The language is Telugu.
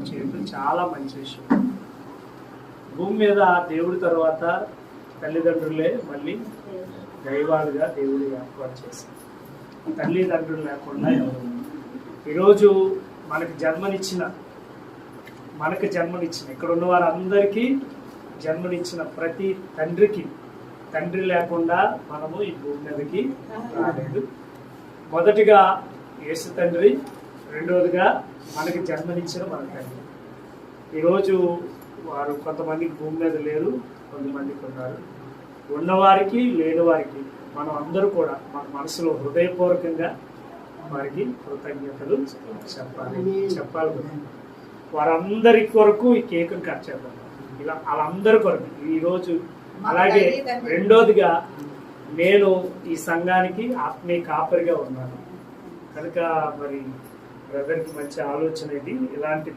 చేయడం చాలా మంచి విషయం. భూమి మీద దేవుడి తర్వాత తల్లిదండ్రులే మళ్ళీ దైవాలుగా దేవుడు ఏర్పాటు చేశారు. తల్లిదండ్రులు లేకుండా ఎవరు. ఈరోజు మనకు జన్మనిచ్చిన ఇక్కడ ఉన్న వారందరికీ జన్మనిచ్చిన ప్రతి తండ్రికి, తండ్రి లేకుండా మనము ఈ భూమి మీదకి రాలేదు. మొదటిగా యేసు తండ్రి, రెండవదిగా మనకి జన్మనిచ్చిన మన తండ్రి. ఈరోజు వారు కొంతమందికి భూమి మీద లేరు, కొంతమందికి ఉన్నారు. ఉన్నవారికి లేని వారికి మనం అందరూ కూడా మన మనసులో హృదయపూర్వకంగా వారికి కృతజ్ఞతలు చెప్పాలి. వారందరి కొరకు ఈ కేకును కట్ చేద్దాం. ఇలా వాళ్ళందరి కొరకు ఈరోజు. అలాగే రెండోదిగా నేను ఈ సంఘానికి ఆత్మీయ కాపరిగా ఉన్నాను కనుక మరి బ్రదర్కి మంచి ఆలోచన ఇది. ఇలాంటి